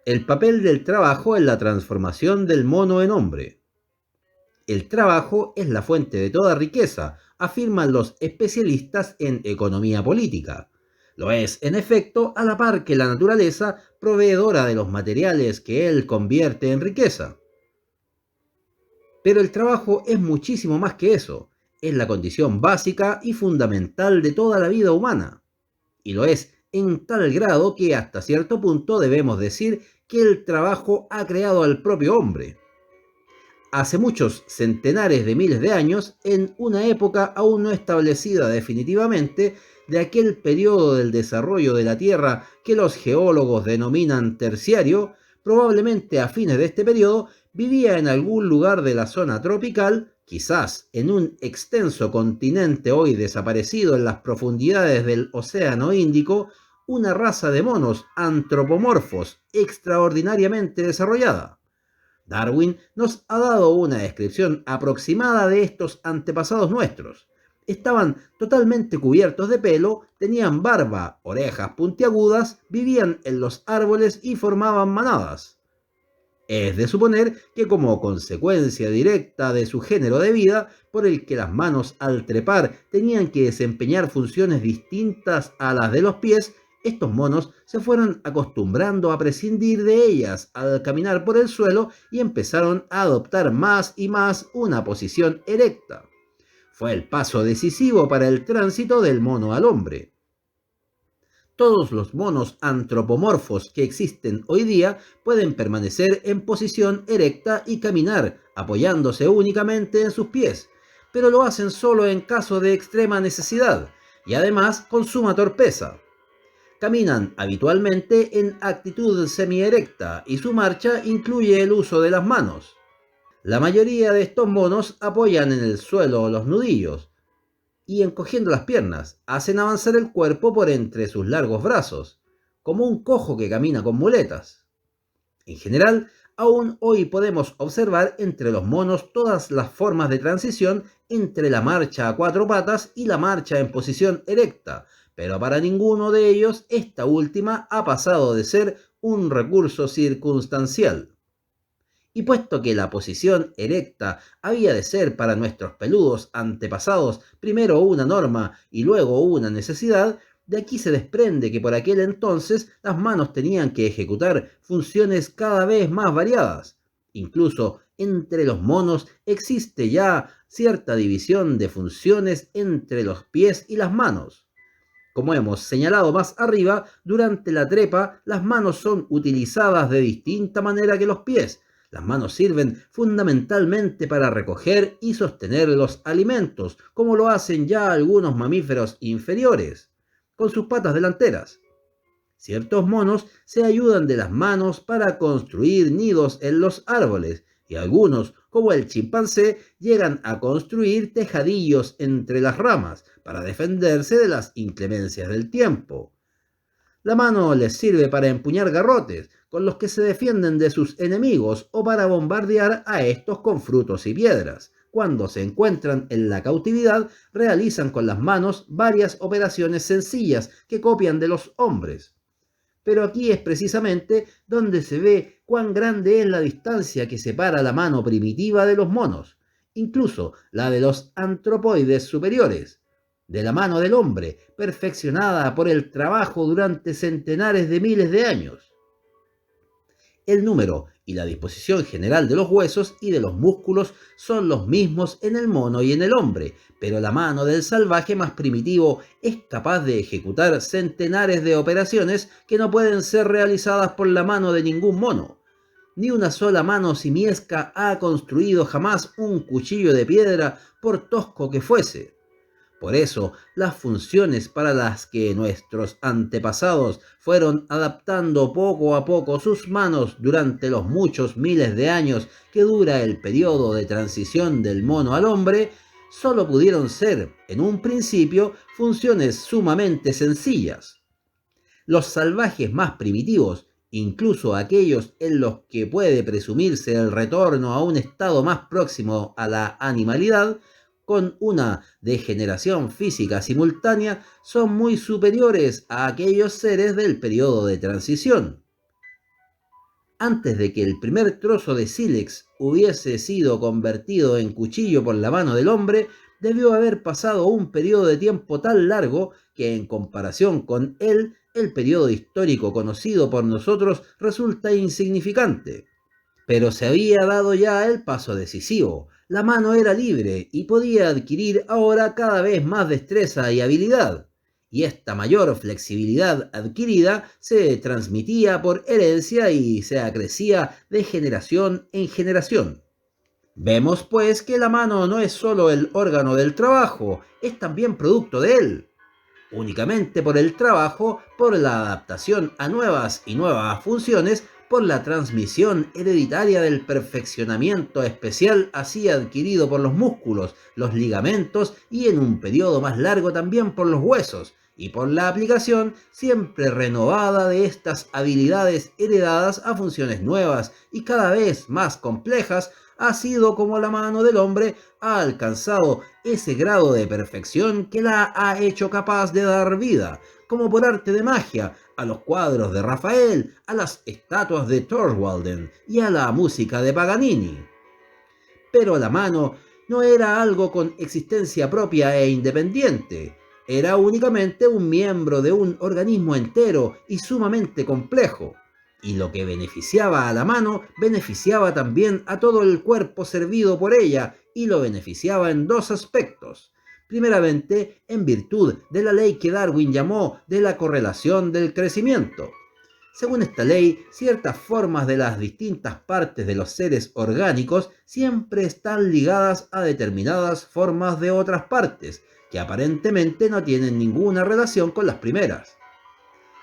El papel del trabajo en la transformación del mono en hombre. El trabajo es la fuente de toda riqueza, afirman los especialistas en economía política. Lo es, en efecto, a la par que la naturaleza, proveedora de los materiales que él convierte en riqueza. Pero el trabajo es muchísimo más que eso. Es la condición básica y fundamental de toda la vida humana. Y lo es en tal grado que hasta cierto punto debemos decir que el trabajo ha creado al propio hombre. Hace muchos centenares de miles de años, en una época aún no establecida definitivamente, de aquel periodo del desarrollo de la Tierra que los geólogos denominan terciario, probablemente a fines de este periodo vivía en algún lugar de la zona tropical, quizás en un extenso continente hoy desaparecido en las profundidades del Océano Índico, una raza de monos antropomorfos extraordinariamente desarrollada. Darwin nos ha dado una descripción aproximada de estos antepasados nuestros. Estaban totalmente cubiertos de pelo, tenían barba, orejas puntiagudas, vivían en los árboles y formaban manadas. Es de suponer que como consecuencia directa de su género de vida, por el que las manos al trepar tenían que desempeñar funciones distintas a las de los pies, estos monos se fueron acostumbrando a prescindir de ellas al caminar por el suelo y empezaron a adoptar más y más una posición erecta. Fue el paso decisivo para el tránsito del mono al hombre. Todos los monos antropomorfos que existen hoy día pueden permanecer en posición erecta y caminar, apoyándose únicamente en sus pies, pero lo hacen solo en caso de extrema necesidad y además con suma torpeza. Caminan habitualmente en actitud semierecta y su marcha incluye el uso de las manos. La mayoría de estos monos apoyan en el suelo los nudillos y encogiendo las piernas, hacen avanzar el cuerpo por entre sus largos brazos, como un cojo que camina con muletas. En general, aún hoy podemos observar entre los monos todas las formas de transición entre la marcha a cuatro patas y la marcha en posición erecta, pero para ninguno de ellos esta última ha pasado de ser un recurso circunstancial. Y puesto que la posición erecta había de ser para nuestros peludos antepasados primero una norma y luego una necesidad, de aquí se desprende que por aquel entonces las manos tenían que ejecutar funciones cada vez más variadas. Incluso entre los monos existe ya cierta división de funciones entre los pies y las manos. Como hemos señalado más arriba, durante la trepa las manos son utilizadas de distinta manera que los pies. Las manos sirven fundamentalmente para recoger y sostener los alimentos, como lo hacen ya algunos mamíferos inferiores, con sus patas delanteras. Ciertos monos se ayudan de las manos para construir nidos en los árboles, y algunos, como el chimpancé, llegan a construir tejadillos entre las ramas para defenderse de las inclemencias del tiempo. La mano les sirve para empuñar garrotes, con los que se defienden de sus enemigos, o para bombardear a estos con frutos y piedras. Cuando se encuentran en la cautividad, realizan con las manos varias operaciones sencillas que copian de los hombres. Pero aquí es precisamente donde se ve cuán grande es la distancia que separa la mano primitiva de los monos, incluso la de los antropoides superiores, de la mano del hombre, perfeccionada por el trabajo durante centenares de miles de años. El número y la disposición general de los huesos y de los músculos son los mismos en el mono y en el hombre, pero la mano del salvaje más primitivo es capaz de ejecutar centenares de operaciones que no pueden ser realizadas por la mano de ningún mono. Ni una sola mano simiesca ha construido jamás un cuchillo de piedra, por tosco que fuese. Por eso, las funciones para las que nuestros antepasados fueron adaptando poco a poco sus manos durante los muchos miles de años que dura el periodo de transición del mono al hombre, solo pudieron ser, en un principio, funciones sumamente sencillas. Los salvajes más primitivos, incluso aquellos en los que puede presumirse el retorno a un estado más próximo a la animalidad, con una degeneración física simultánea, son muy superiores a aquellos seres del periodo de transición. Antes de que el primer trozo de sílex hubiese sido convertido en cuchillo por la mano del hombre, debió haber pasado un periodo de tiempo tan largo que en comparación con él, el periodo histórico conocido por nosotros resulta insignificante. Pero se había dado ya el paso decisivo. La mano era libre y podía adquirir ahora cada vez más destreza y habilidad. Y esta mayor flexibilidad adquirida se transmitía por herencia y se acrecía de generación en generación. Vemos pues que la mano no es sólo el órgano del trabajo, es también producto de él. Únicamente por el trabajo, por la adaptación a nuevas y nuevas funciones, por la transmisión hereditaria del perfeccionamiento especial así adquirido por los músculos, los ligamentos y en un periodo más largo también por los huesos, y por la aplicación siempre renovada de estas habilidades heredadas a funciones nuevas y cada vez más complejas, ha sido como la mano del hombre ha alcanzado ese grado de perfección que la ha hecho capaz de dar vida, como por arte de magia, a los cuadros de Rafael, a las estatuas de Thorwalden y a la música de Paganini. Pero la mano no era algo con existencia propia e independiente, era únicamente un miembro de un organismo entero y sumamente complejo. Y lo que beneficiaba a la mano beneficiaba también a todo el cuerpo servido por ella y lo beneficiaba en dos aspectos. Primeramente, en virtud de la ley que Darwin llamó de la correlación del crecimiento. Según esta ley, ciertas formas de las distintas partes de los seres orgánicos siempre están ligadas a determinadas formas de otras partes, que aparentemente no tienen ninguna relación con las primeras.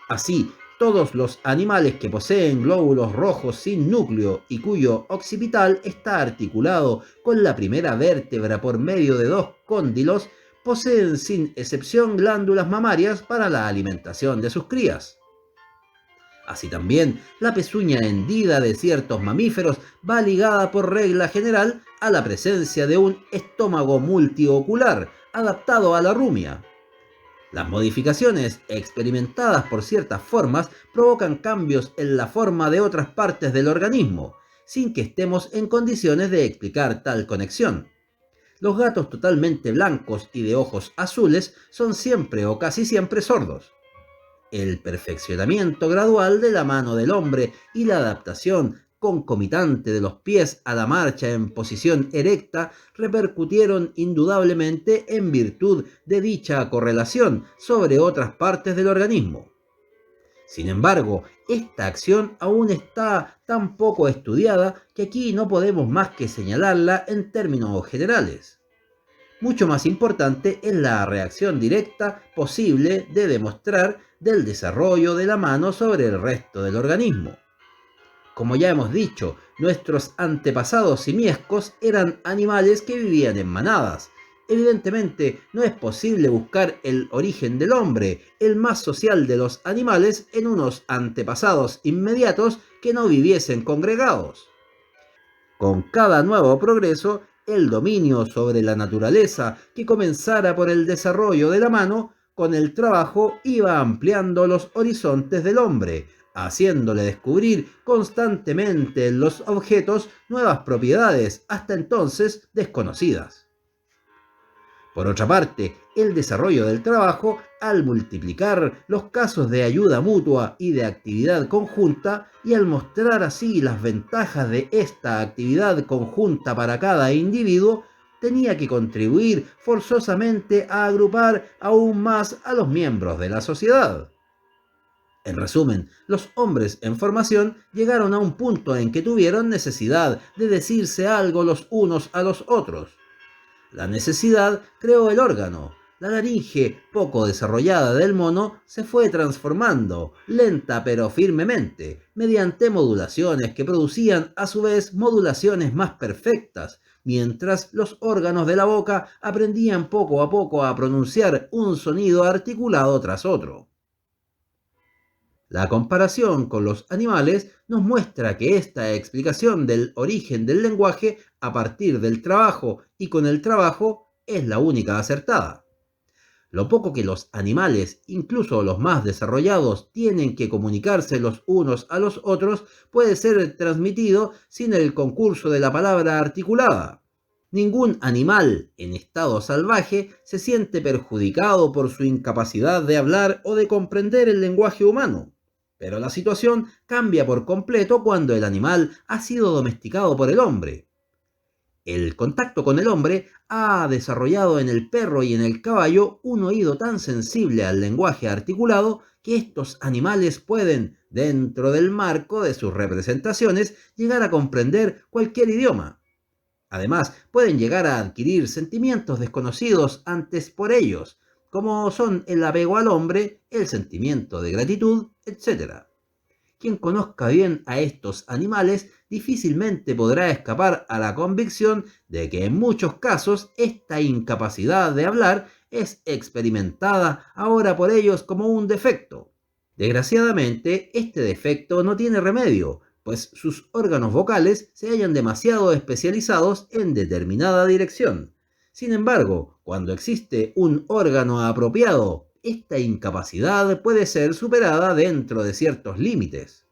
Así, todos los animales que poseen glóbulos rojos sin núcleo y cuyo occipital está articulado con la primera vértebra por medio de dos cóndilos, poseen sin excepción glándulas mamarias para la alimentación de sus crías. Así también, la pezuña hendida de ciertos mamíferos va ligada por regla general a la presencia de un estómago multiocular adaptado a la rumia. Las modificaciones experimentadas por ciertas formas provocan cambios en la forma de otras partes del organismo, sin que estemos en condiciones de explicar tal conexión. Los gatos totalmente blancos y de ojos azules son siempre o casi siempre sordos. El perfeccionamiento gradual de la mano del hombre y la adaptación concomitante de los pies a la marcha en posición erecta repercutieron indudablemente en virtud de dicha correlación sobre otras partes del organismo. Sin embargo, esta acción aún está tan poco estudiada que aquí no podemos más que señalarla en términos generales. Mucho más importante es la reacción directa posible de demostrar del desarrollo de la mano sobre el resto del organismo. Como ya hemos dicho, nuestros antepasados simiescos eran animales que vivían en manadas. Evidentemente, no es posible buscar el origen del hombre, el más social de los animales, en unos antepasados inmediatos que no viviesen congregados. Con cada nuevo progreso, el dominio sobre la naturaleza que comenzara por el desarrollo de la mano, con el trabajo iba ampliando los horizontes del hombre, haciéndole descubrir constantemente en los objetos nuevas propiedades hasta entonces desconocidas. Por otra parte, el desarrollo del trabajo, al multiplicar los casos de ayuda mutua y de actividad conjunta, y al mostrar así las ventajas de esta actividad conjunta para cada individuo, tenía que contribuir forzosamente a agrupar aún más a los miembros de la sociedad. En resumen, los hombres en formación llegaron a un punto en que tuvieron necesidad de decirse algo los unos a los otros. La necesidad creó el órgano. La laringe poco desarrollada del mono se fue transformando, lenta pero firmemente, mediante modulaciones que producían a su vez modulaciones más perfectas, mientras los órganos de la boca aprendían poco a poco a pronunciar un sonido articulado tras otro. La comparación con los animales nos muestra que esta explicación del origen del lenguaje a partir del trabajo y con el trabajo es la única acertada. Lo poco que los animales, incluso los más desarrollados, tienen que comunicarse los unos a los otros puede ser transmitido sin el concurso de la palabra articulada. Ningún animal en estado salvaje se siente perjudicado por su incapacidad de hablar o de comprender el lenguaje humano. Pero la situación cambia por completo cuando el animal ha sido domesticado por el hombre. El contacto con el hombre ha desarrollado en el perro y en el caballo un oído tan sensible al lenguaje articulado que estos animales pueden, dentro del marco de sus representaciones, llegar a comprender cualquier idioma. Además, pueden llegar a adquirir sentimientos desconocidos antes por ellos, como son el apego al hombre, el sentimiento de gratitud, etc. Quien conozca bien a estos animales difícilmente podrá escapar a la convicción de que en muchos casos esta incapacidad de hablar es experimentada ahora por ellos como un defecto. Desgraciadamente, este defecto no tiene remedio, pues sus órganos vocales se hallan demasiado especializados en determinada dirección. Sin embargo, cuando existe un órgano apropiado, esta incapacidad puede ser superada dentro de ciertos límites.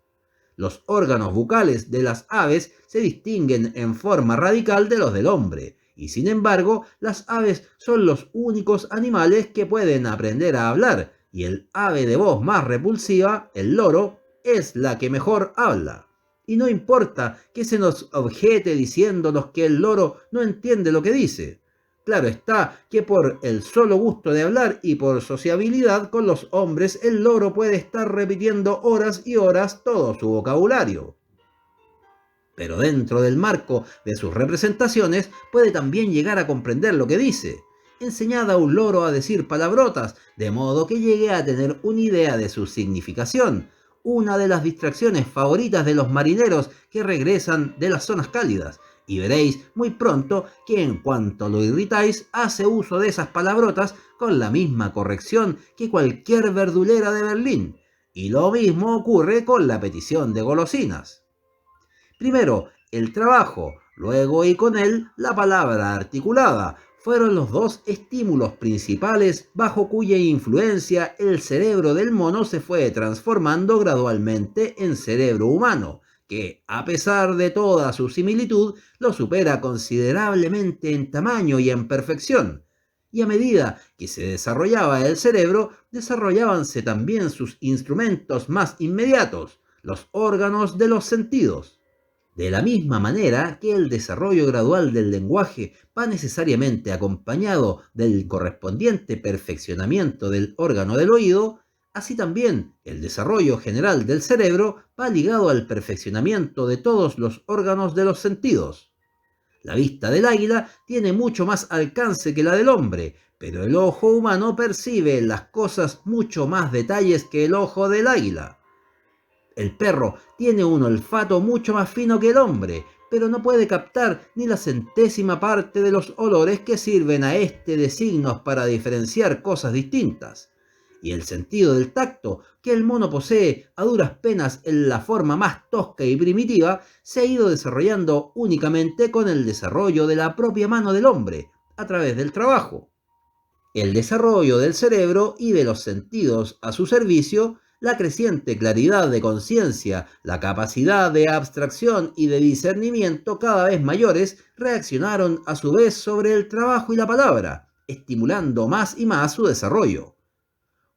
Los órganos bucales de las aves se distinguen en forma radical de los del hombre, y sin embargo, las aves son los únicos animales que pueden aprender a hablar, y el ave de voz más repulsiva, el loro, es la que mejor habla. Y no importa que se nos objete diciéndonos que el loro no entiende lo que dice. Claro está que por el solo gusto de hablar y por sociabilidad con los hombres, el loro puede estar repitiendo horas y horas todo su vocabulario. Pero dentro del marco de sus representaciones puede también llegar a comprender lo que dice. Enseñad a un loro a decir palabrotas, de modo que llegue a tener una idea de su significación, una de las distracciones favoritas de los marineros que regresan de las zonas cálidas, y veréis muy pronto que en cuanto lo irritáis hace uso de esas palabrotas con la misma corrección que cualquier verdulera de Berlín, y lo mismo ocurre con la petición de golosinas. Primero el trabajo, luego y con él la palabra articulada, fueron los dos estímulos principales bajo cuya influencia el cerebro del mono se fue transformando gradualmente en cerebro humano, que, a pesar de toda su similitud, lo supera considerablemente en tamaño y en perfección. Y a medida que se desarrollaba el cerebro, desarrollábanse también sus instrumentos más inmediatos, los órganos de los sentidos. De la misma manera que el desarrollo gradual del lenguaje va necesariamente acompañado del correspondiente perfeccionamiento del órgano del oído, así también el desarrollo general del cerebro va ligado al perfeccionamiento de todos los órganos de los sentidos. La vista del águila tiene mucho más alcance que la del hombre, pero el ojo humano percibe en las cosas mucho más detalles que el ojo del águila. El perro tiene un olfato mucho más fino que el hombre, pero no puede captar ni la centésima parte de los olores que sirven a este de signos para diferenciar cosas distintas. Y el sentido del tacto, que el mono posee a duras penas en la forma más tosca y primitiva, se ha ido desarrollando únicamente con el desarrollo de la propia mano del hombre, a través del trabajo. El desarrollo del cerebro y de los sentidos a su servicio, la creciente claridad de conciencia, la capacidad de abstracción y de discernimiento cada vez mayores reaccionaron a su vez sobre el trabajo y la palabra, estimulando más y más su desarrollo.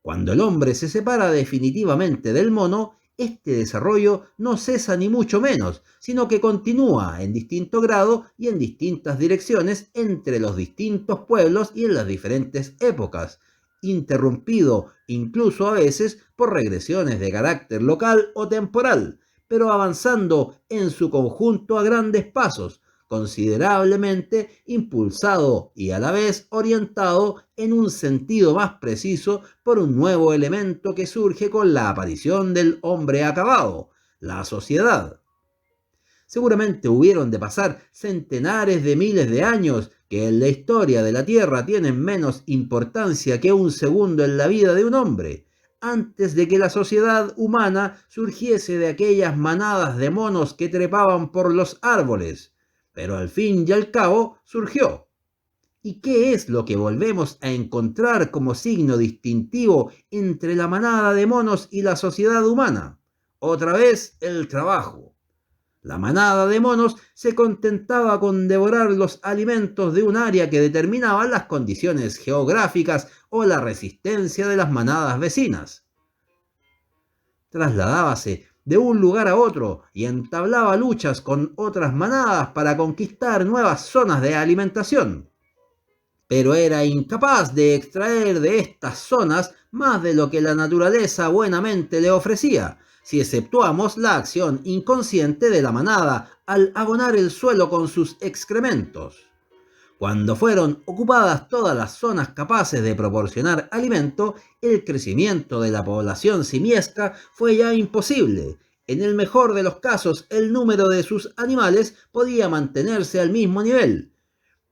Cuando el hombre se separa definitivamente del mono, este desarrollo no cesa ni mucho menos, sino que continúa en distinto grado y en distintas direcciones entre los distintos pueblos y en las diferentes épocas, interrumpido incluso a veces por regresiones de carácter local o temporal, pero avanzando en su conjunto a grandes pasos, considerablemente impulsado y a la vez orientado en un sentido más preciso por un nuevo elemento que surge con la aparición del hombre acabado, la sociedad. Seguramente hubieron de pasar centenares de miles de años que en la historia de la Tierra tienen menos importancia que un segundo en la vida de un hombre, antes de que la sociedad humana surgiese de aquellas manadas de monos que trepaban por los árboles, pero al fin y al cabo surgió. ¿Y qué es lo que volvemos a encontrar como signo distintivo entre la manada de monos y la sociedad humana? Otra vez, el trabajo. La manada de monos se contentaba con devorar los alimentos de un área que determinaban las condiciones geográficas o la resistencia de las manadas vecinas. Trasladábase de un lugar a otro y entablaba luchas con otras manadas para conquistar nuevas zonas de alimentación. Pero era incapaz de extraer de estas zonas más de lo que la naturaleza buenamente le ofrecía, si exceptuamos la acción inconsciente de la manada al abonar el suelo con sus excrementos. Cuando fueron ocupadas todas las zonas capaces de proporcionar alimento, el crecimiento de la población simiesca fue ya imposible. En el mejor de los casos, el número de sus animales podía mantenerse al mismo nivel.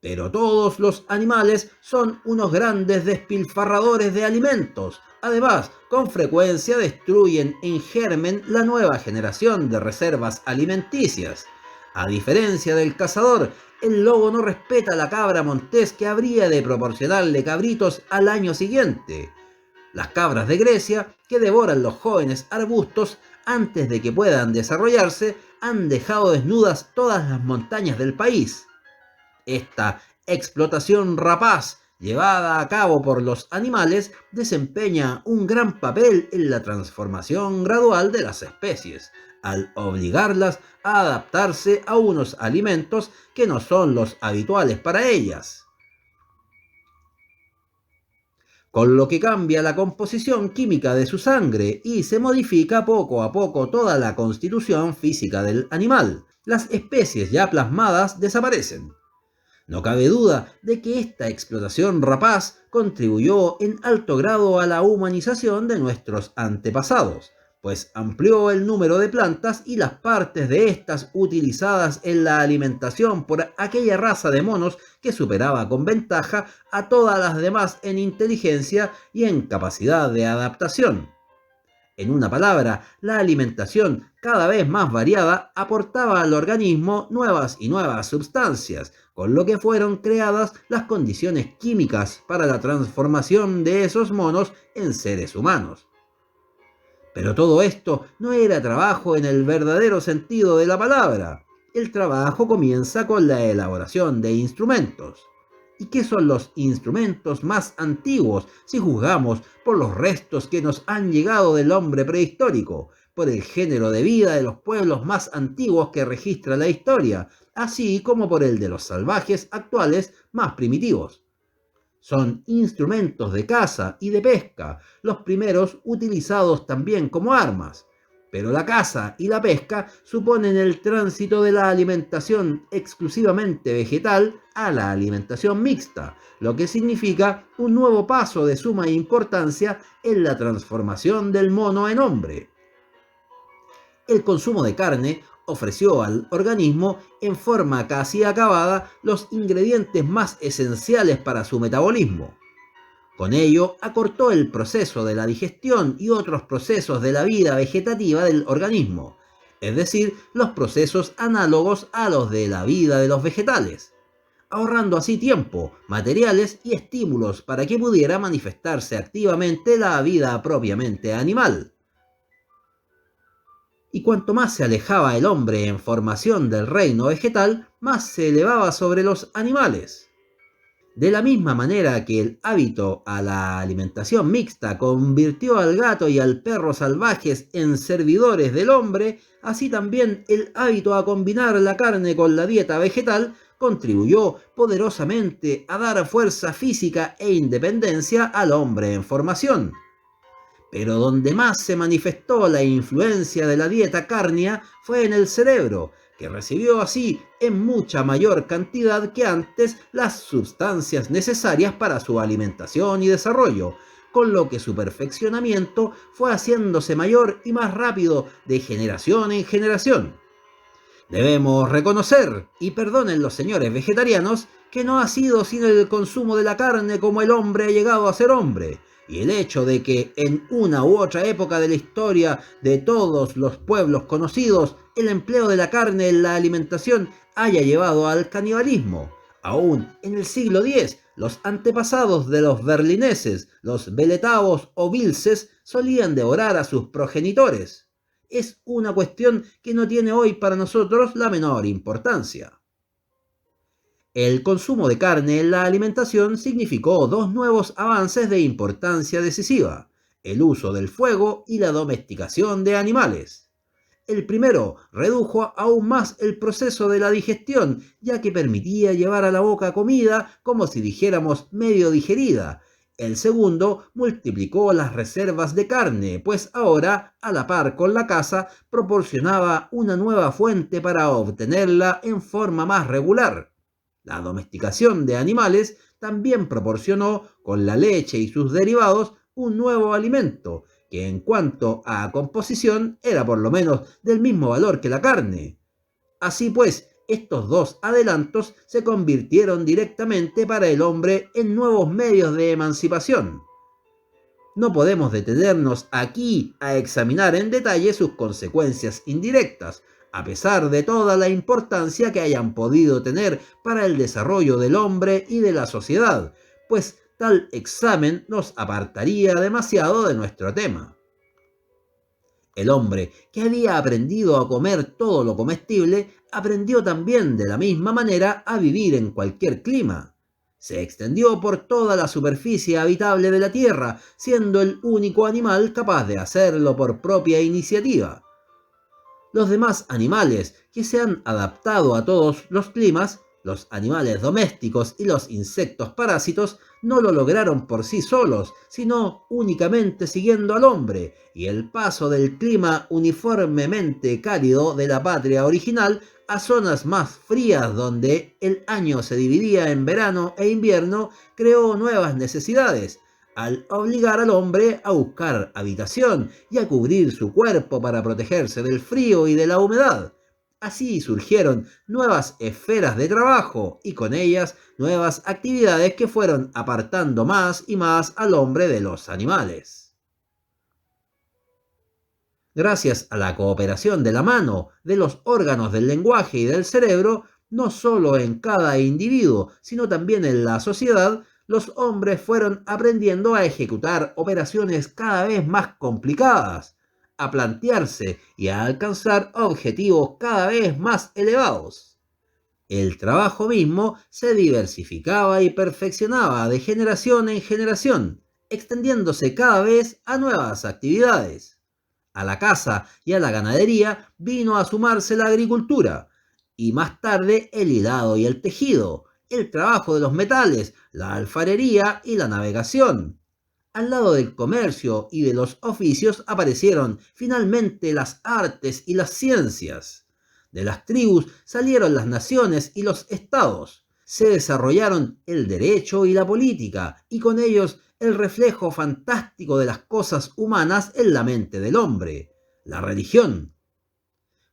Pero todos los animales son unos grandes despilfarradores de alimentos. Además, con frecuencia destruyen en germen la nueva generación de reservas alimenticias. A diferencia del cazador, el lobo no respeta la cabra montés que habría de proporcionarle cabritos al año siguiente. Las cabras de Grecia, que devoran los jóvenes arbustos antes de que puedan desarrollarse, han dejado desnudas todas las montañas del país. Esta explotación rapaz llevada a cabo por los animales desempeña un gran papel en la transformación gradual de las especies, al obligarlas a adaptarse a unos alimentos que no son los habituales para ellas, con lo que cambia la composición química de su sangre y se modifica poco a poco toda la constitución física del animal. Las especies ya plasmadas desaparecen. No cabe duda de que esta explotación rapaz contribuyó en alto grado a la humanización de nuestros antepasados, pues amplió el número de plantas y las partes de estas utilizadas en la alimentación por aquella raza de monos que superaba con ventaja a todas las demás en inteligencia y en capacidad de adaptación. En una palabra, la alimentación, cada vez más variada, aportaba al organismo nuevas y nuevas sustancias, con lo que fueron creadas las condiciones químicas para la transformación de esos monos en seres humanos. Pero todo esto no era trabajo en el verdadero sentido de la palabra. El trabajo comienza con la elaboración de instrumentos. ¿Y qué son los instrumentos más antiguos si juzgamos por los restos que nos han llegado del hombre prehistórico, por el género de vida de los pueblos más antiguos que registra la historia, así como por el de los salvajes actuales más primitivos? Son instrumentos de caza y de pesca, los primeros utilizados también como armas. Pero la caza y la pesca suponen el tránsito de la alimentación exclusivamente vegetal a la alimentación mixta, lo que significa un nuevo paso de suma importancia en la transformación del mono en hombre. El consumo de carne ofreció al organismo en forma casi acabada los ingredientes más esenciales para su metabolismo. Con ello, acortó el proceso de la digestión y otros procesos de la vida vegetativa del organismo, es decir, los procesos análogos a los de la vida de los vegetales, ahorrando así tiempo, materiales y estímulos para que pudiera manifestarse activamente la vida propiamente animal. Y cuanto más se alejaba el hombre en formación del reino vegetal, más se elevaba sobre los animales. De la misma manera que el hábito a la alimentación mixta convirtió al gato y al perro salvajes en servidores del hombre, así también el hábito a combinar la carne con la dieta vegetal contribuyó poderosamente a dar fuerza física e independencia al hombre en formación. Pero donde más se manifestó la influencia de la dieta cárnea fue en el cerebro, que recibió así en mucha mayor cantidad que antes las sustancias necesarias para su alimentación y desarrollo, con lo que su perfeccionamiento fue haciéndose mayor y más rápido de generación en generación. Debemos reconocer, y perdonen los señores vegetarianos, que no ha sido sin el consumo de la carne como el hombre ha llegado a ser hombre, y el hecho de que en una u otra época de la historia de todos los pueblos conocidos, el empleo de la carne en la alimentación haya llevado al canibalismo, Aún en el siglo X, los antepasados de los berlineses, los veletavos o vilces, solían devorar a sus progenitores. Es una cuestión que no tiene hoy para nosotros la menor importancia. El consumo de carne en la alimentación significó dos nuevos avances de importancia decisiva: el uso del fuego y la domesticación de animales. El primero redujo aún más el proceso de la digestión, ya que permitía llevar a la boca comida como si dijéramos medio digerida. El segundo multiplicó las reservas de carne, pues ahora, a la par con la caza, proporcionaba una nueva fuente para obtenerla en forma más regular. La domesticación de animales también proporcionó, con la leche y sus derivados, un nuevo alimento, que en cuanto a composición era por lo menos del mismo valor que la carne. Así pues, estos dos adelantos se convirtieron directamente para el hombre en nuevos medios de emancipación. No podemos detenernos aquí a examinar en detalle sus consecuencias indirectas, a pesar de toda la importancia que hayan podido tener para el desarrollo del hombre y de la sociedad, pues tal examen nos apartaría demasiado de nuestro tema. El hombre, que había aprendido a comer todo lo comestible, aprendió también de la misma manera a vivir en cualquier clima. Se extendió por toda la superficie habitable de la Tierra, siendo el único animal capaz de hacerlo por propia iniciativa. Los demás animales que se han adaptado a todos los climas, los animales domésticos y los insectos parásitos, no lo lograron por sí solos, sino únicamente siguiendo al hombre, y el paso del clima uniformemente cálido de la patria original a zonas más frías donde el año se dividía en verano e invierno creó nuevas necesidades, al obligar al hombre a buscar habitación y a cubrir su cuerpo para protegerse del frío y de la humedad. Así surgieron nuevas esferas de trabajo y con ellas nuevas actividades que fueron apartando más y más al hombre de los animales. Gracias a la cooperación de la mano, de los órganos del lenguaje y del cerebro, no solo en cada individuo, sino también en la sociedad, los hombres fueron aprendiendo a ejecutar operaciones cada vez más complicadas, a plantearse y a alcanzar objetivos cada vez más elevados. El trabajo mismo se diversificaba y perfeccionaba de generación en generación, extendiéndose cada vez a nuevas actividades. A la caza y a la ganadería vino a sumarse la agricultura, y más tarde el hilado y el tejido, el trabajo de los metales, la alfarería y la navegación. Al lado del comercio y de los oficios aparecieron finalmente las artes y las ciencias. De las tribus salieron las naciones y los estados. Se desarrollaron el derecho y la política, y con ellos el reflejo fantástico de las cosas humanas en la mente del hombre, la religión.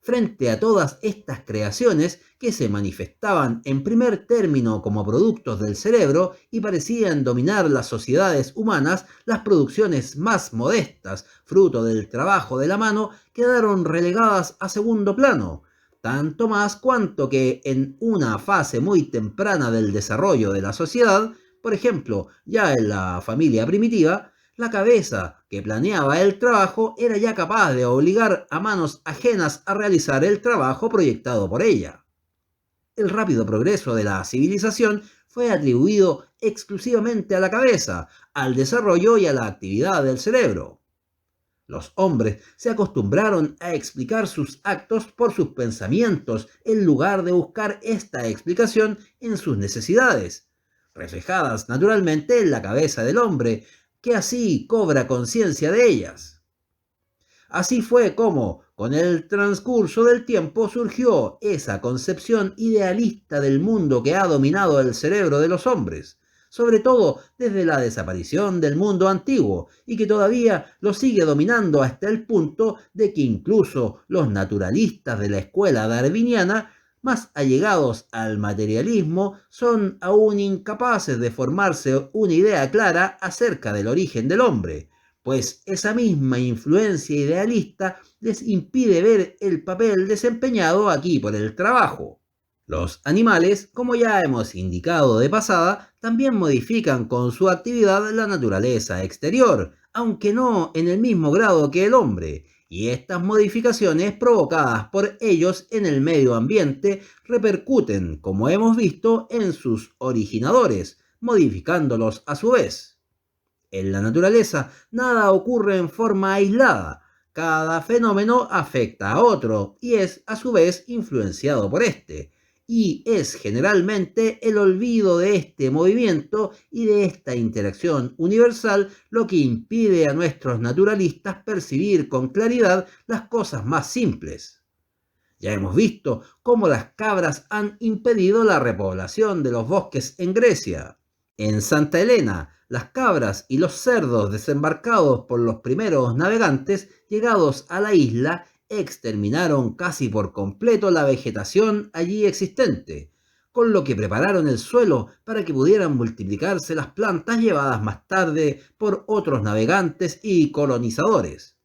Frente a todas estas creaciones que se manifestaban en primer término como productos del cerebro y parecían dominar las sociedades humanas, las producciones más modestas, fruto del trabajo de la mano, quedaron relegadas a segundo plano, tanto más cuanto que en una fase muy temprana del desarrollo de la sociedad, por ejemplo, ya en la familia primitiva, la cabeza que planeaba el trabajo era ya capaz de obligar a manos ajenas a realizar el trabajo proyectado por ella. El rápido progreso de la civilización fue atribuido exclusivamente a la cabeza, al desarrollo y a la actividad del cerebro. Los hombres se acostumbraron a explicar sus actos por sus pensamientos en lugar de buscar esta explicación en sus necesidades, reflejadas naturalmente en la cabeza del hombre, que así cobra conciencia de ellas. Así fue como, con el transcurso del tiempo, surgió esa concepción idealista del mundo que ha dominado el cerebro de los hombres, sobre todo desde la desaparición del mundo antiguo, y que todavía lo sigue dominando hasta el punto de que incluso los naturalistas de la escuela darwiniana, más allegados al materialismo, son aún incapaces de formarse una idea clara acerca del origen del hombre, pues esa misma influencia idealista les impide ver el papel desempeñado aquí por el trabajo. Los animales, como ya hemos indicado de pasada, también modifican con su actividad la naturaleza exterior, aunque no en el mismo grado que el hombre, y estas modificaciones provocadas por ellos en el medio ambiente repercuten, como hemos visto, en sus originadores, modificándolos a su vez. En la naturaleza nada ocurre en forma aislada, cada fenómeno afecta a otro y es a su vez influenciado por este. Y es generalmente el olvido de este movimiento y de esta interacción universal lo que impide a nuestros naturalistas percibir con claridad las cosas más simples. Ya hemos visto cómo las cabras han impedido la repoblación de los bosques en Grecia. En Santa Elena, las cabras y los cerdos desembarcados por los primeros navegantes llegados a la isla exterminaron casi por completo la vegetación allí existente, con lo que prepararon el suelo para que pudieran multiplicarse las plantas llevadas más tarde por otros navegantes y colonizadores.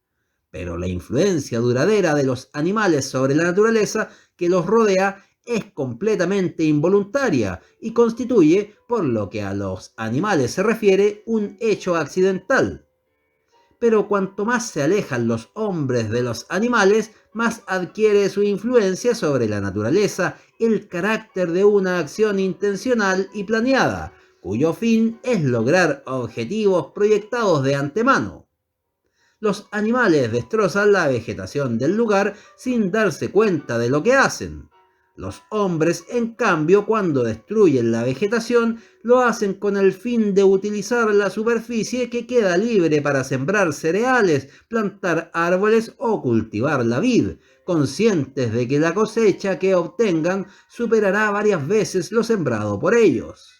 Pero la influencia duradera de los animales sobre la naturaleza que los rodea es completamente involuntaria y constituye, por lo que a los animales se refiere, un hecho accidental. Pero cuanto más se alejan los hombres de los animales, más adquiere su influencia sobre la naturaleza el carácter de una acción intencional y planeada, cuyo fin es lograr objetivos proyectados de antemano. Los animales destrozan la vegetación del lugar sin darse cuenta de lo que hacen. Los hombres, en cambio, cuando destruyen la vegetación, lo hacen con el fin de utilizar la superficie que queda libre para sembrar cereales, plantar árboles o cultivar la vid, conscientes de que la cosecha que obtengan superará varias veces lo sembrado por ellos.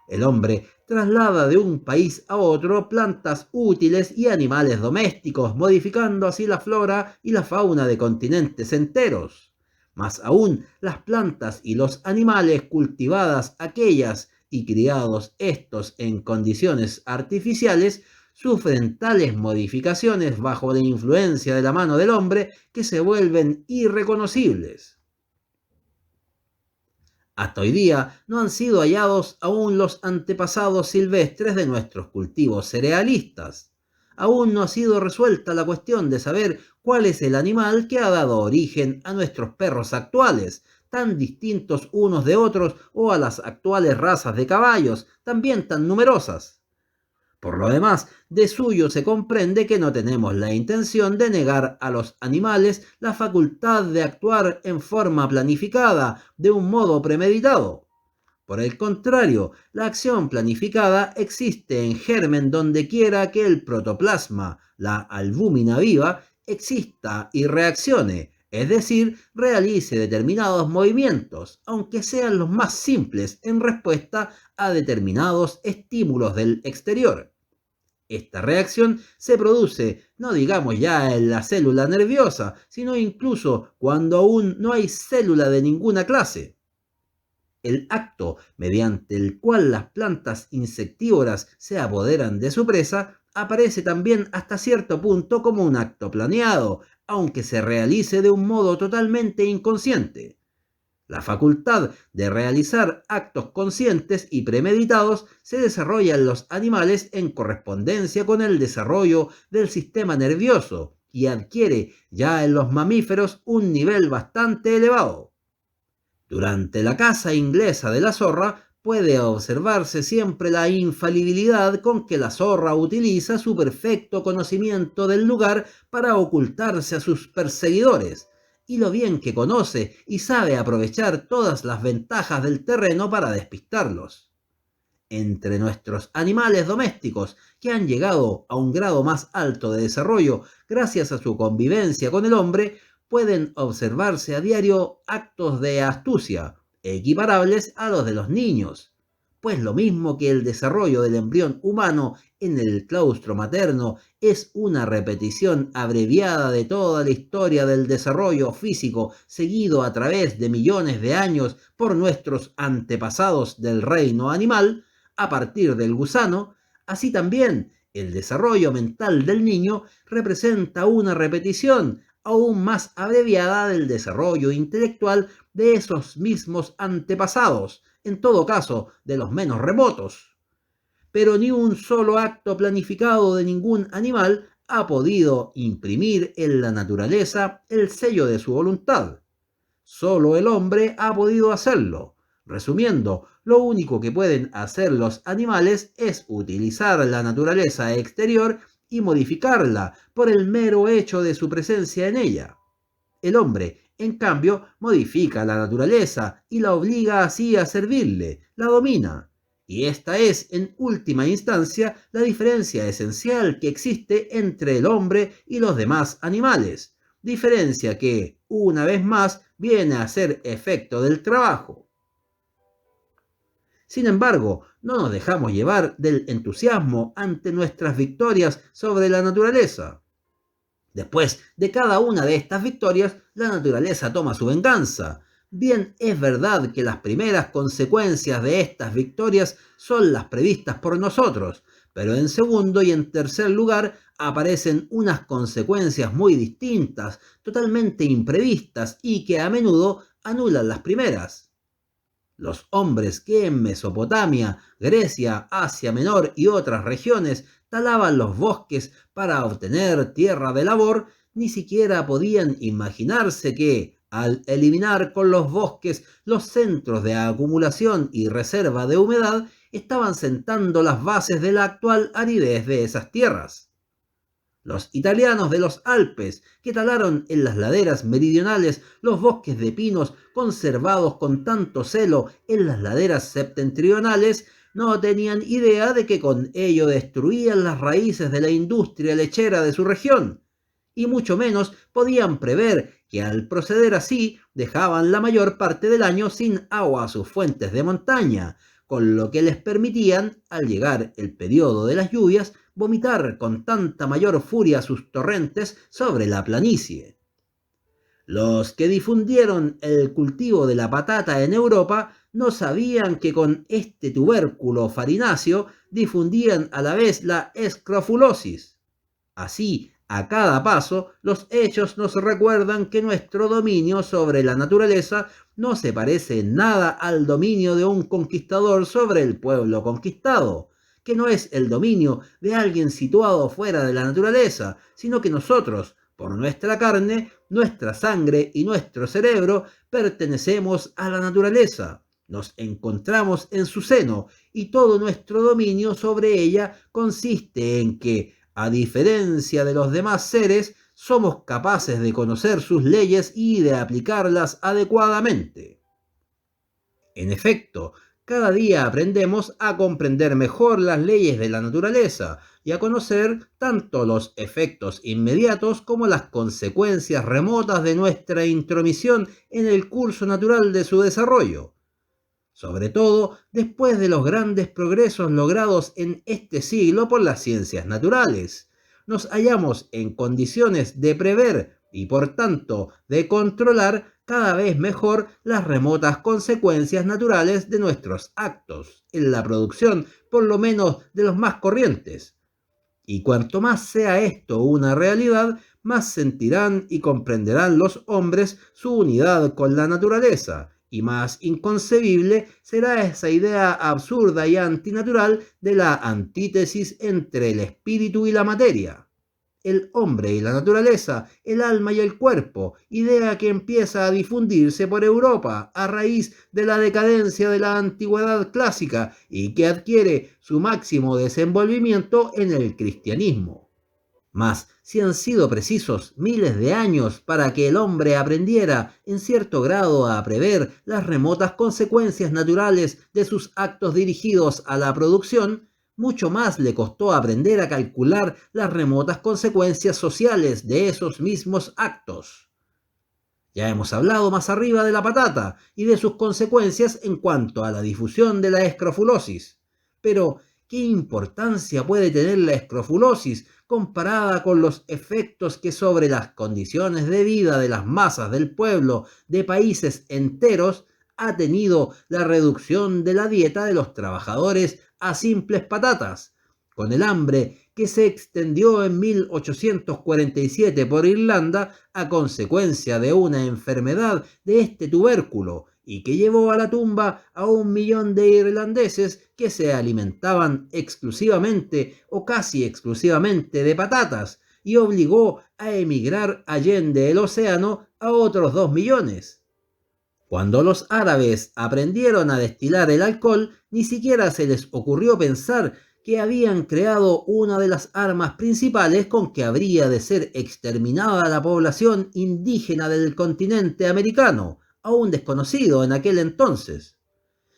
El hombre traslada de un país a otro plantas útiles y animales domésticos, modificando así la flora y la fauna de continentes enteros. Más aún, las plantas y los animales cultivadas aquellas y criados estos en condiciones artificiales sufren tales modificaciones bajo la influencia de la mano del hombre que se vuelven irreconocibles. Hasta hoy día no han sido hallados aún los antepasados silvestres de nuestros cultivos cerealistas. Aún no ha sido resuelta la cuestión de saber cuál es el animal que ha dado origen a nuestros perros actuales, tan distintos unos de otros, o a las actuales razas de caballos, también tan numerosas. Por lo demás, de suyo se comprende que no tenemos la intención de negar a los animales la facultad de actuar en forma planificada, de un modo premeditado. Por el contrario, la acción planificada existe en germen donde quiera que el protoplasma, la albúmina viva, exista y reaccione, es decir, realice determinados movimientos, aunque sean los más simples en respuesta a determinados estímulos del exterior. Esta reacción se produce, no digamos ya en la célula nerviosa, sino incluso cuando aún no hay célula de ninguna clase. El acto mediante el cual las plantas insectívoras se apoderan de su presa aparece también hasta cierto punto como un acto planeado, aunque se realice de un modo totalmente inconsciente. La facultad de realizar actos conscientes y premeditados se desarrolla en los animales en correspondencia con el desarrollo del sistema nervioso y adquiere ya en los mamíferos un nivel bastante elevado. Durante la caza inglesa de la zorra puede observarse siempre la infalibilidad con que la zorra utiliza su perfecto conocimiento del lugar para ocultarse a sus perseguidores, y lo bien que conoce y sabe aprovechar todas las ventajas del terreno para despistarlos. Entre nuestros animales domésticos que han llegado a un grado más alto de desarrollo gracias a su convivencia con el hombre, pueden observarse a diario actos de astucia, equiparables a los de los niños, pues lo mismo que el desarrollo del embrión humano en el claustro materno es una repetición abreviada de toda la historia del desarrollo físico seguido a través de millones de años por nuestros antepasados del reino animal, a partir del gusano, así también el desarrollo mental del niño representa una repetición aún más abreviada del desarrollo intelectual de esos mismos antepasados, en todo caso de los menos remotos. Pero ni un solo acto planificado de ningún animal ha podido imprimir en la naturaleza el sello de su voluntad. Solo el hombre ha podido hacerlo. Resumiendo, lo único que pueden hacer los animales es utilizar la naturaleza exterior y modificarla por el mero hecho de su presencia en ella. El hombre, en cambio, modifica la naturaleza y la obliga así a servirle, la domina. Y esta es, en última instancia, la diferencia esencial que existe entre el hombre y los demás animales, diferencia que, una vez más, viene a ser efecto del trabajo. Sin embargo, no nos dejamos llevar del entusiasmo ante nuestras victorias sobre la naturaleza. Después de cada una de estas victorias, la naturaleza toma su venganza. Bien es verdad que las primeras consecuencias de estas victorias son las previstas por nosotros, pero en segundo y en tercer lugar aparecen unas consecuencias muy distintas, totalmente imprevistas y que a menudo anulan las primeras. Los hombres que en Mesopotamia, Grecia, Asia Menor y otras regiones talaban los bosques para obtener tierra de labor, ni siquiera podían imaginarse que, al eliminar con los bosques los centros de acumulación y reserva de humedad, estaban sentando las bases de la actual aridez de esas tierras. Los italianos de los Alpes, que talaron en las laderas meridionales los bosques de pinos conservados con tanto celo en las laderas septentrionales, no tenían idea de que con ello destruían las raíces de la industria lechera de su región, y mucho menos podían prever que al proceder así dejaban la mayor parte del año sin agua a sus fuentes de montaña, con lo que les permitían, al llegar el periodo de las lluvias, vomitar con tanta mayor furia sus torrentes sobre la planicie. Los que difundieron el cultivo de la patata en Europa no sabían que con este tubérculo farináceo difundían a la vez la escrofulosis. Así, a cada paso, los hechos nos recuerdan que nuestro dominio sobre la naturaleza no se parece en nada al dominio de un conquistador sobre el pueblo conquistado, que no es el dominio de alguien situado fuera de la naturaleza, sino que nosotros, por nuestra carne, nuestra sangre y nuestro cerebro, pertenecemos a la naturaleza. Nos encontramos en su seno y todo nuestro dominio sobre ella consiste en que, a diferencia de los demás seres, somos capaces de conocer sus leyes y de aplicarlas adecuadamente. En efecto, cada día aprendemos a comprender mejor las leyes de la naturaleza y a conocer tanto los efectos inmediatos como las consecuencias remotas de nuestra intromisión en el curso natural de su desarrollo. Sobre todo después de los grandes progresos logrados en este siglo por las ciencias naturales, nos hallamos en condiciones de prever y por tanto de controlar cada vez mejor las remotas consecuencias naturales de nuestros actos, en la producción por lo menos de los más corrientes. Y cuanto más sea esto una realidad, más sentirán y comprenderán los hombres su unidad con la naturaleza, y más inconcebible será esa idea absurda y antinatural de la antítesis entre el espíritu y la materia. El hombre y la naturaleza, el alma y el cuerpo, idea que empieza a difundirse por Europa a raíz de la decadencia de la antigüedad clásica y que adquiere su máximo desenvolvimiento en el cristianismo. Mas, si han sido precisos miles de años para que el hombre aprendiera en cierto grado a prever las remotas consecuencias naturales de sus actos dirigidos a la producción, mucho más le costó aprender a calcular las remotas consecuencias sociales de esos mismos actos. Ya hemos hablado más arriba de la patata y de sus consecuencias en cuanto a la difusión de la escrofulosis. Pero, ¿qué importancia puede tener la escrofulosis comparada con los efectos que sobre las condiciones de vida de las masas del pueblo de países enteros ha tenido la reducción de la dieta de los trabajadores a simples patatas, con el hambre que se extendió en 1847 por Irlanda a consecuencia de una enfermedad de este tubérculo y que llevó a la tumba a 1 millón de irlandeses que se alimentaban exclusivamente o casi exclusivamente de patatas y obligó a emigrar allende el océano a otros 2 millones. Cuando los árabes aprendieron a destilar el alcohol, ni siquiera se les ocurrió pensar que habían creado una de las armas principales con que habría de ser exterminada la población indígena del continente americano, aún desconocido en aquel entonces.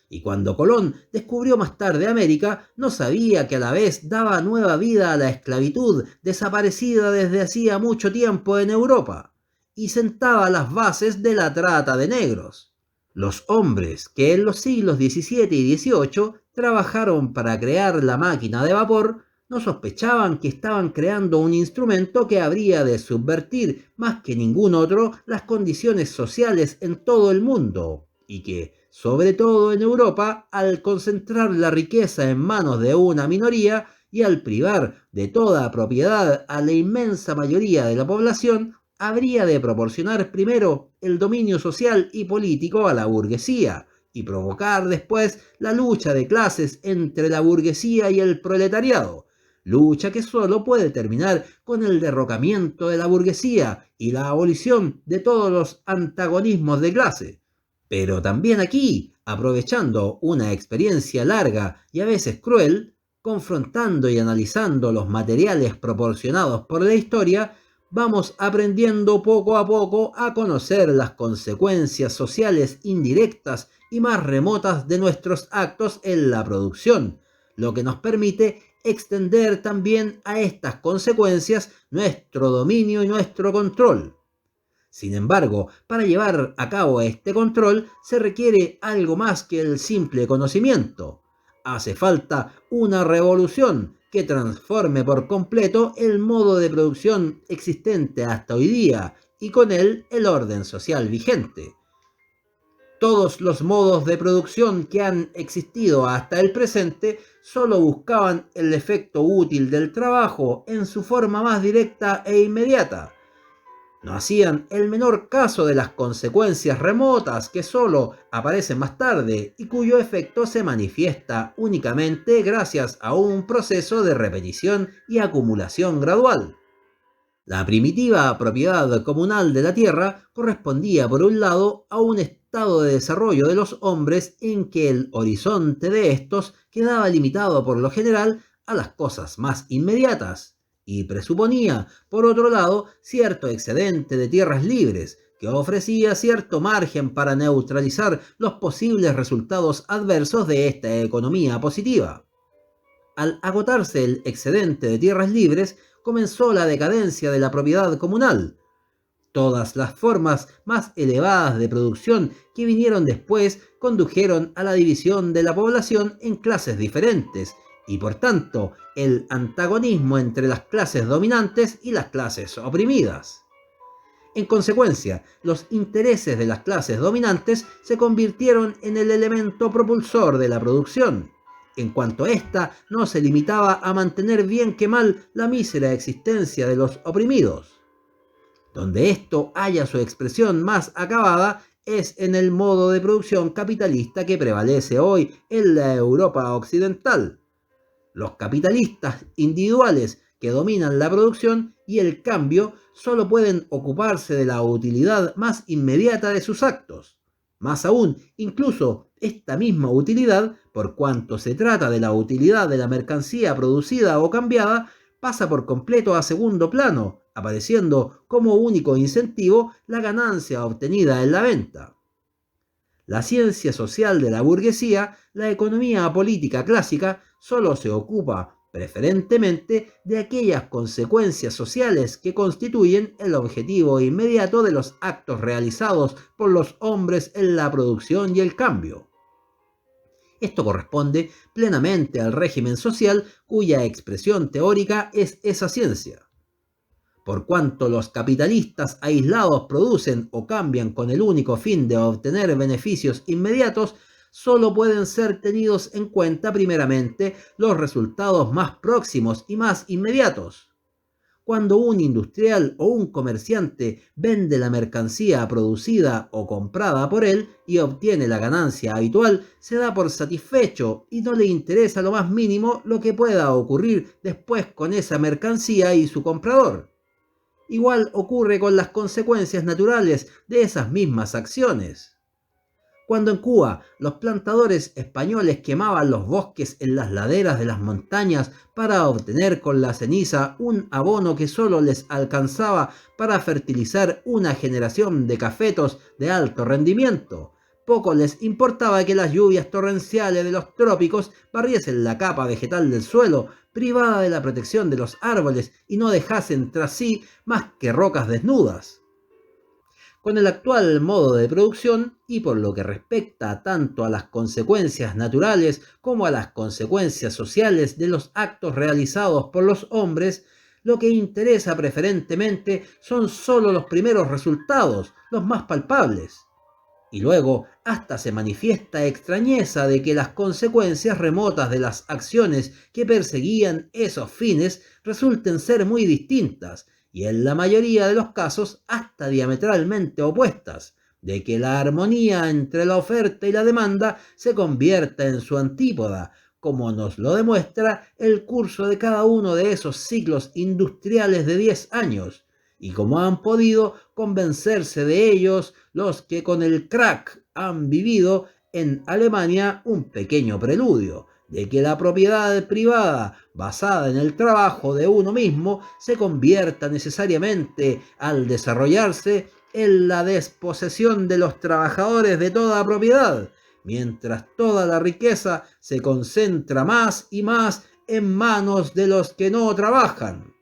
Y cuando Colón descubrió más tarde América, no sabía que a la vez daba nueva vida a la esclavitud desaparecida desde hacía mucho tiempo en Europa, y sentaba las bases de la trata de negros. Los hombres que en los siglos XVII y XVIII trabajaron para crear la máquina de vapor no sospechaban que estaban creando un instrumento que habría de subvertir más que ningún otro las condiciones sociales en todo el mundo, y que, sobre todo en Europa, al concentrar la riqueza en manos de una minoría y al privar de toda propiedad a la inmensa mayoría de la población, habría de proporcionar primero el dominio social y político a la burguesía y provocar después la lucha de clases entre la burguesía y el proletariado, lucha que solo puede terminar con el derrocamiento de la burguesía y la abolición de todos los antagonismos de clase. Pero también aquí, aprovechando una experiencia larga y a veces cruel, confrontando y analizando los materiales proporcionados por la historia, vamos aprendiendo poco a poco a conocer las consecuencias sociales indirectas y más remotas de nuestros actos en la producción, lo que nos permite extender también a estas consecuencias nuestro dominio y nuestro control. Sin embargo, para llevar a cabo este control se requiere algo más que el simple conocimiento. Hace falta una revolución que transforme por completo el modo de producción existente hasta hoy día y con él el orden social vigente. Todos los modos de producción que han existido hasta el presente solo buscaban el efecto útil del trabajo en su forma más directa e inmediata. No hacían el menor caso de las consecuencias remotas que solo aparecen más tarde y cuyo efecto se manifiesta únicamente gracias a un proceso de repetición y acumulación gradual. La primitiva propiedad comunal de la tierra correspondía por un lado a un estado de desarrollo de los hombres en que el horizonte de estos quedaba limitado por lo general a las cosas más inmediatas, y presuponía, por otro lado, cierto excedente de tierras libres, que ofrecía cierto margen para neutralizar los posibles resultados adversos de esta economía positiva. Al agotarse el excedente de tierras libres, comenzó la decadencia de la propiedad comunal. Todas las formas más elevadas de producción que vinieron después condujeron a la división de la población en clases diferentes, y por tanto el antagonismo entre las clases dominantes y las clases oprimidas. En consecuencia, los intereses de las clases dominantes se convirtieron en el elemento propulsor de la producción, en cuanto ésta no se limitaba a mantener bien que mal la mísera existencia de los oprimidos. Donde esto haya su expresión más acabada es en el modo de producción capitalista que prevalece hoy en la Europa occidental. Los capitalistas individuales que dominan la producción y el cambio solo pueden ocuparse de la utilidad más inmediata de sus actos. Más aún, incluso esta misma utilidad, por cuanto se trata de la utilidad de la mercancía producida o cambiada, pasa por completo a segundo plano, apareciendo como único incentivo la ganancia obtenida en la venta. La ciencia social de la burguesía, la economía política clásica, solo se ocupa preferentemente de aquellas consecuencias sociales que constituyen el objetivo inmediato de los actos realizados por los hombres en la producción y el cambio. Esto corresponde plenamente al régimen social cuya expresión teórica es esa ciencia. Por cuanto los capitalistas aislados producen o cambian con el único fin de obtener beneficios inmediatos, solo pueden ser tenidos en cuenta primeramente los resultados más próximos y más inmediatos. Cuando un industrial o un comerciante vende la mercancía producida o comprada por él y obtiene la ganancia habitual, se da por satisfecho y no le interesa lo más mínimo lo que pueda ocurrir después con esa mercancía y su comprador. Igual ocurre con las consecuencias naturales de esas mismas acciones. Cuando en Cuba los plantadores españoles quemaban los bosques en las laderas de las montañas para obtener con la ceniza un abono que solo les alcanzaba para fertilizar una generación de cafetos de alto rendimiento, poco les importaba que las lluvias torrenciales de los trópicos barriesen la capa vegetal del suelo, privada de la protección de los árboles, y no dejasen tras sí más que rocas desnudas. Con el actual modo de producción y por lo que respecta tanto a las consecuencias naturales como a las consecuencias sociales de los actos realizados por los hombres, lo que interesa preferentemente son solo los primeros resultados, los más palpables. Y luego hasta se manifiesta extrañeza de que las consecuencias remotas de las acciones que perseguían esos fines resulten ser muy distintas, y en la mayoría de los casos hasta diametralmente opuestas, de que la armonía entre la oferta y la demanda se convierta en su antípoda, como nos lo demuestra el curso de cada uno de esos ciclos industriales de 10 años, y como han podido convencerse de ellos los que con el crack han vivido en Alemania un pequeño preludio, de que la propiedad privada basada en el trabajo de uno mismo se convierta necesariamente al desarrollarse en la desposesión de los trabajadores de toda propiedad, mientras toda la riqueza se concentra más y más en manos de los que no trabajan.